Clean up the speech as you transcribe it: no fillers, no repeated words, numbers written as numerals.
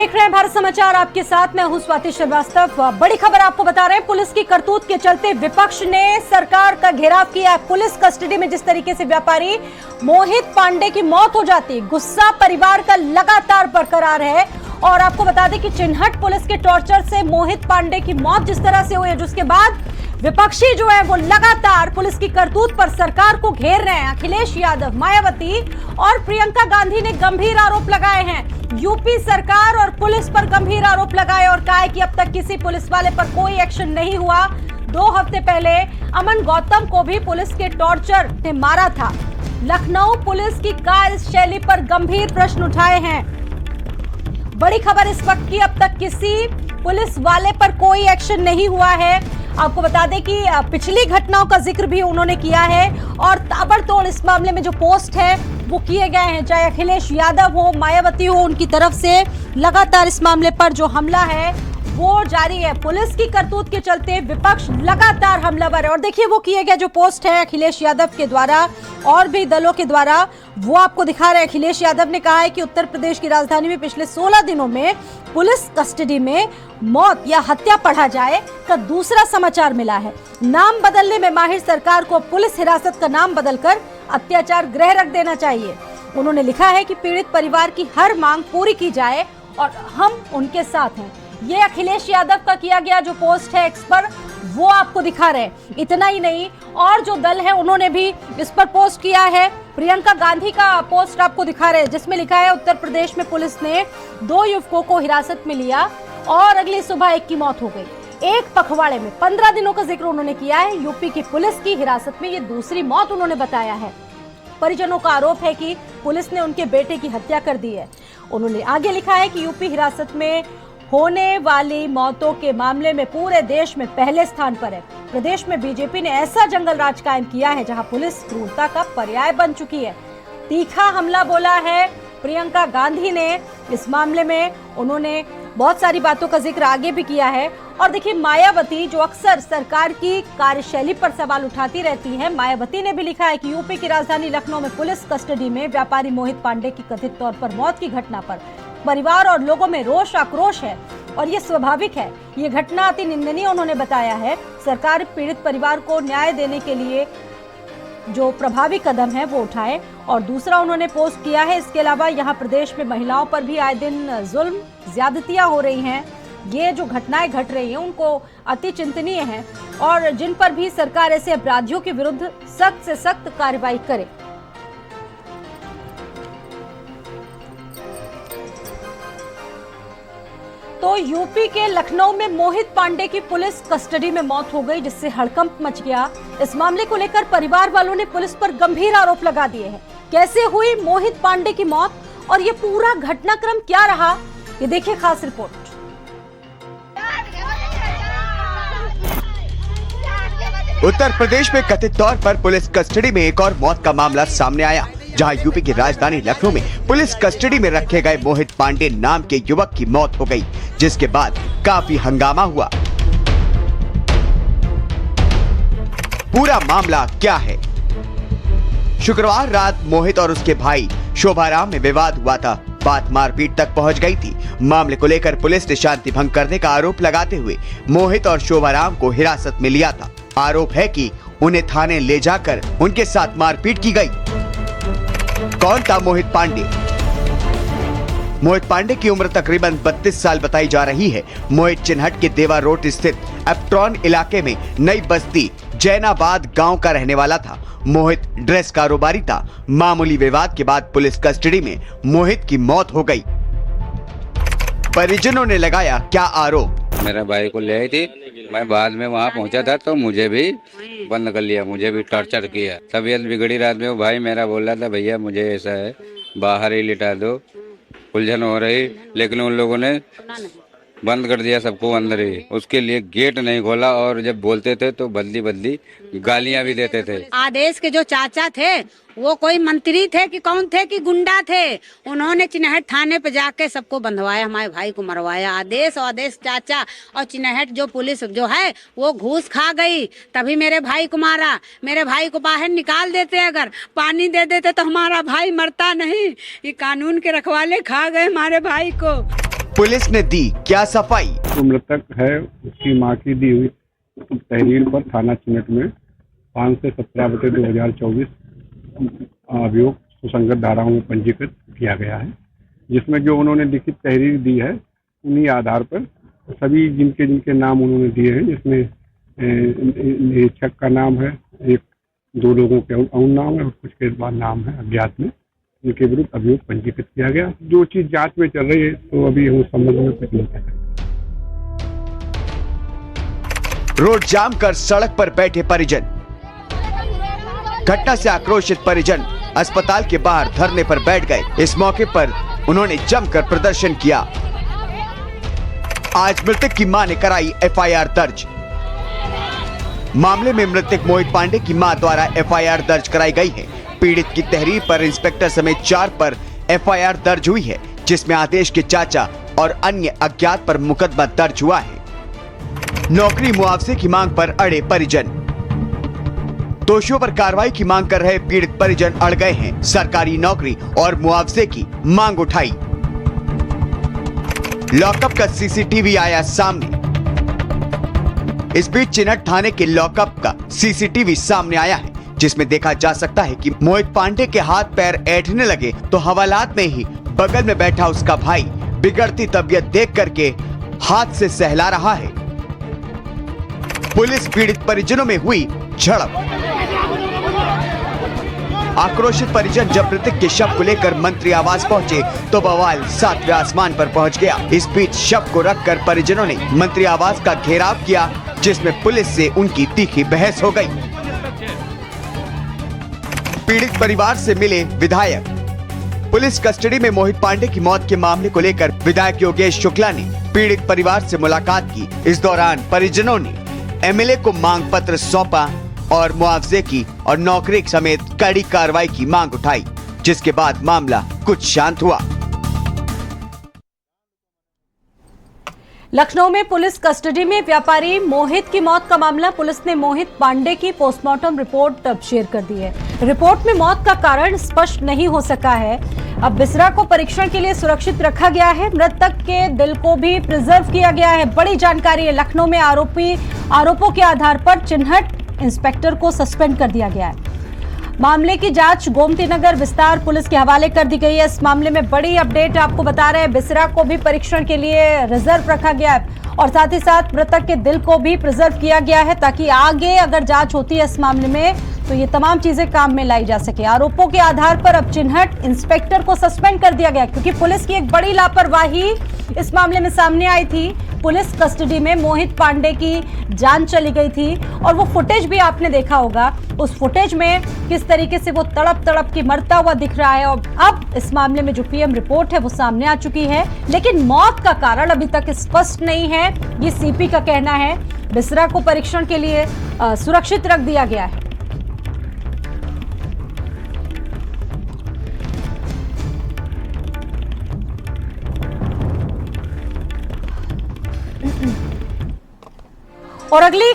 देख रहे हैं भारत समाचार, आपके साथ मैं हूं स्वाति श्रीवास्तव। बड़ी खबर आपको बता रहे हैं, पुलिस की करतूत के चलते विपक्ष ने सरकार का घेराव किया। पुलिस कस्टडी में जिस तरीके से व्यापारी मोहित पांडे की मौत हो जाती, गुस्सा परिवार का लगातार बरकरार है। और आपको बता दें कि चिन्हट पुलिस के टॉर्चर से मोहित पांडे की मौत जिस तरह से हुई है, जिसके बाद विपक्षी जो है वो लगातार पुलिस की करतूत पर सरकार को घेर रहे हैं। अखिलेश यादव, मायावती और प्रियंका गांधी ने गंभीर आरोप लगाए हैं। यूपी सरकार और पुलिस पर गंभीर आरोप लगाए और कहा है कि अब तक किसी पुलिस वाले पर कोई एक्शन नहीं हुआ। 2 हफ्ते पहले अमन गौतम को भी पुलिस के टॉर्चर ने मारा था। लखनऊ पुलिस की कार्यशैली पर गंभीर प्रश्न उठाए हैं। बड़ी खबर इस वक्त की, अब तक किसी पुलिस वाले पर कोई एक्शन नहीं हुआ है। आपको बता दें कि पिछली घटनाओं का जिक्र भी उन्होंने किया है और ताबड़तोड़ इस मामले में जो पोस्ट है वो किए गए हैं। चाहे अखिलेश यादव हो, मायावती हो, उनकी तरफ से लगातार इस मामले पर जो हमला है वो जारी है। पुलिस की करतूत के चलते विपक्ष लगातार हमलावर है। और देखिए वो किए गए जो पोस्ट है अखिलेश यादव के द्वारा और भी दलों के द्वारा, वो आपको दिखा रहे हैं। अखिलेश यादव ने कहा है कि उत्तर प्रदेश की राजधानी में पिछले 16 दिनों में पुलिस कस्टडी में मौत या हत्या पढ़ा जाए का दूसरा समाचार मिला है। नाम बदलने में माहिर सरकार को पुलिस हिरासत का नाम बदलकर अत्याचार गृह रख देना चाहिए। उन्होंने लिखा है कि पीड़ित परिवार की हर मांग पूरी की जाए और हम उनके साथ हैं। ये अखिलेश यादव का किया गया जो पोस्ट है एक्स पर, वो आपको दिखा रहे हैं। इतना ही नहीं, और जो दल है उन्होंने भी इस पर पोस्ट किया है। प्रियंका गांधी का पोस्ट आपको दिखा रहे हैं जिसमें लिखा है उत्तर प्रदेश में पुलिस ने 2 युवकों को हिरासत में लिया और अगली सुबह एक की मौत हो गई। एक पखवाड़े में 15 दिनों का जिक्र उन्होंने किया है। यूपी की पुलिस की हिरासत में ये दूसरी मौत उन्होंने बताया है। परिजनों का आरोप है कि पुलिस ने उनके बेटे की हत्या कर दी है। उन्होंने आगे लिखा है कि यूपी हिरासत में होने वाली मौतों के मामले में पूरे देश में पहले स्थान पर है। प्रदेश में बीजेपी ने ऐसा जंगल राज कायम किया है जहां पुलिस क्रूरता का पर्याय बन चुकी है। तीखा हमला बोला है प्रियंका गांधी ने इस मामले में। उन्होंने बहुत सारी बातों का जिक्र आगे भी किया है। और देखिए मायावती जो अक्सर सरकार की कार्यशैली पर सवाल उठाती रहती हैं, मायावती ने भी लिखा है कि यूपी की राजधानी लखनऊ में पुलिस कस्टडी में व्यापारी मोहित पांडे की कथित तौर पर मौत की घटना पर परिवार और लोगों में रोष आक्रोश है और ये स्वाभाविक है। ये घटना अति निंदनीय उन्होंने बताया है। सरकार पीड़ित परिवार को न्याय देने के लिए जो प्रभावी कदम है वो उठाए। और दूसरा उन्होंने पोस्ट किया है, इसके अलावा यहाँ प्रदेश में महिलाओं पर भी आए दिन जुल्म ज्यादतियां हो रही हैं। ये जो घटनाएं घट रही हैं उनको अति चिंतनीय है और जिन पर भी सरकार ऐसे अपराधियों के विरुद्ध सख्त से सख्त कार्रवाई करे। तो यूपी के लखनऊ में मोहित पांडे की पुलिस कस्टडी में मौत हो गई जिससे हड़कंप मच गया। इस मामले को लेकर परिवार वालों ने पुलिस पर गंभीर आरोप लगा दिए हैं। कैसे हुई मोहित पांडे की मौत और ये पूरा घटनाक्रम क्या रहा, ये देखिए खास रिपोर्ट। उत्तर प्रदेश में कथित तौर पर पुलिस कस्टडी में एक और मौत का मामला सामने आया, जहां यूपी की राजधानी लखनऊ में पुलिस कस्टडी में रखे गए मोहित पांडे नाम के युवक की मौत हो गई, जिसके बाद काफी हंगामा हुआ। पूरा मामला क्या है? शुक्रवार रात मोहित और उसके भाई शोभाराम में विवाद हुआ था। बात मारपीट तक पहुंच गई थी। मामले को लेकर पुलिस ने शांति भंग करने का आरोप लगाते हुए मोहित और शोभाराम को हिरासत में लिया था। आरोप है कि उन्हें थाने ले जाकर उनके साथ मारपीट की गई। कौन था मोहित पांडे? मोहित पांडे की उम्र तकरीबन 32 साल बताई जा रही है। मोहित चिन्हट के देवा रोड स्थित एप्ट्रॉन इलाके में नई बस्ती जैनाबाद गांव का रहने वाला था। मोहित ड्रेस कारोबारी था। मामूली विवाद के बाद पुलिस कस्टडी में मोहित की मौत हो गई। परिजनों ने लगाया क्या आरोप? मेरे भाई को ले आई थी, मैं बाद में वहाँ पहुँचा था तो मुझे भी बंद कर लिया, मुझे भी टॉर्चर किया। तबीयत बिगड़ी रात में, वो भाई मेरा बोल रहा था भैया मुझे ऐसा है बाहर ही लिटा दो, उलझन हो रही, लेकिन उन लोगों ने बंद कर दिया सबको अंदर ही। उसके लिए गेट नहीं खोला और जब बोलते थे तो बदली बदली गालियां भी देते थे। आदेश के जो चाचा थे वो कोई मंत्री थे कि कौन थे कि गुंडा थे, उन्होंने चिन्हट थाने पे जाके सबको बंधवाया, हमारे भाई को मरवाया। आदेश चाचा और चिन्हट जो पुलिस जो है वो घूस खा गई, तभी मेरे भाई को मारा। मेरे भाई को बाहर निकाल देते, अगर पानी दे देते तो हमारा भाई मरता नहीं। ये कानून के रखवाले खा गए हमारे भाई को। पुलिस ने दी क्या सफाई? जो मृतक है उसकी मां की दी हुई तहरीर पर थाना चिन्हट में 5 से 17/2024 अभियोग सुसंगत धाराओं में पंजीकृत किया गया है, जिसमें जो उन्होंने लिखित तहरीर दी है उन्हीं आधार पर सभी जिनके नाम उन्होंने दिए हैं, जिसमें निरीक्षक का नाम है, 1-2 लोगों के और नाम है और कुछ के बाद नाम है अज्ञात में, जिनके विरुद्ध अभियोग पंजीकृत किया गया। जो चीज जांच में चल रही है तो अभी हम संबंध में कुछ नहीं कह सकते। रोड जाम कर सड़क पर बैठे परिजन। घटना से आक्रोशित परिजन अस्पताल के बाहर धरने पर बैठ गए। इस मौके पर उन्होंने जमकर प्रदर्शन किया। आज मृतक की मां ने कराई एफआईआर दर्ज। मामले में मृतक मोहित पांडे की मां द्वारा एफआईआर दर्ज कराई गई है। पीड़ित की तहरीर पर इंस्पेक्टर समेत 4 पर एफआईआर दर्ज हुई है, जिसमें आदेश के चाचा और अन्य अज्ञात पर मुकदमा दर्ज हुआ है। नौकरी मुआवजे की मांग पर अड़े परिजन। दोषियों पर कार्रवाई की मांग कर रहे पीड़ित परिजन अड़ गए हैं। सरकारी नौकरी और मुआवजे की मांग उठाई। लॉकअप का सीसीटीवी आया सामने। इस बीच चिन्हट थाने के लॉकअप का सीसीटीवी सामने आया है, जिसमें देखा जा सकता है कि मोहित पांडे के हाथ पैर ऐंठने लगे तो हवालात में ही बगल में बैठा उसका भाई बिगड़ती तबीयत देख करके हाथ से सहला रहा है। पुलिस पीड़ित परिजनों में हुई झड़प। आक्रोशित परिजन जब मृतक के शव को लेकर मंत्री आवास पहुंचे तो बवाल 7वें आसमान पर पहुंच गया। इस बीच शव को रखकर परिजनों ने मंत्री आवास का घेराव किया, जिसमें पुलिस से उनकी तीखी बहस हो गई। पीड़ित परिवार से मिले विधायक। पुलिस कस्टडी में मोहित पांडे की मौत के मामले को लेकर विधायक योगेश शुक्ला ने पीड़ित परिवार से मुलाकात की। इस दौरान परिजनों ने एमएलए को मांग पत्र सौंपा और मुआवजे की और नौकरी समेत कड़ी कार्रवाई की मांग उठाई, जिसके बाद मामला कुछ शांत हुआ। लखनऊ में पुलिस कस्टडी में व्यापारी मोहित की मौत का मामला। पुलिस ने मोहित पांडे की पोस्टमार्टम रिपोर्ट अब शेयर कर दी है। रिपोर्ट में मौत का कारण स्पष्ट नहीं हो सका है। अब बिसरा को परीक्षण के लिए सुरक्षित रखा गया है। मृतक के दिल को भी प्रिजर्व किया गया है। बड़ी जानकारी है। लखनऊ में आरोपों के आधार पर चिन्हट इंस्पेक्टर को सस्पेंड कर दिया गया है। मामले की जांच गोमतीनगर विस्तार पुलिस के हवाले कर दी गई है। इस मामले में बड़ी अपडेट आपको बता रहे हैं। बिसरा को भी परीक्षण के लिए रिजर्व रखा गया है और साथ ही साथ मृतक के दिल को भी प्रिजर्व किया गया है, ताकि आगे अगर जांच होती है इस मामले में तो ये तमाम चीजें काम में लाई जा सके। आरोपों के आधार पर अब चिन्हट इंस्पेक्टर को सस्पेंड कर दिया गया, क्योंकि पुलिस की एक बड़ी लापरवाही इस मामले में सामने आई थी। पुलिस कस्टडी में मोहित पांडे की जान चली गई थी और वो फुटेज भी आपने देखा होगा। उस फुटेज में किस तरीके से वो तड़प तड़प के मरता हुआ दिख रहा है। और अब इस मामले में जो पीएम रिपोर्ट है वो सामने आ चुकी है, लेकिन मौत का कारण अभी तक स्पष्ट नहीं है, ये सीपी का कहना है। बिसरा को परीक्षण के लिए सुरक्षित रख दिया गया है। और अगली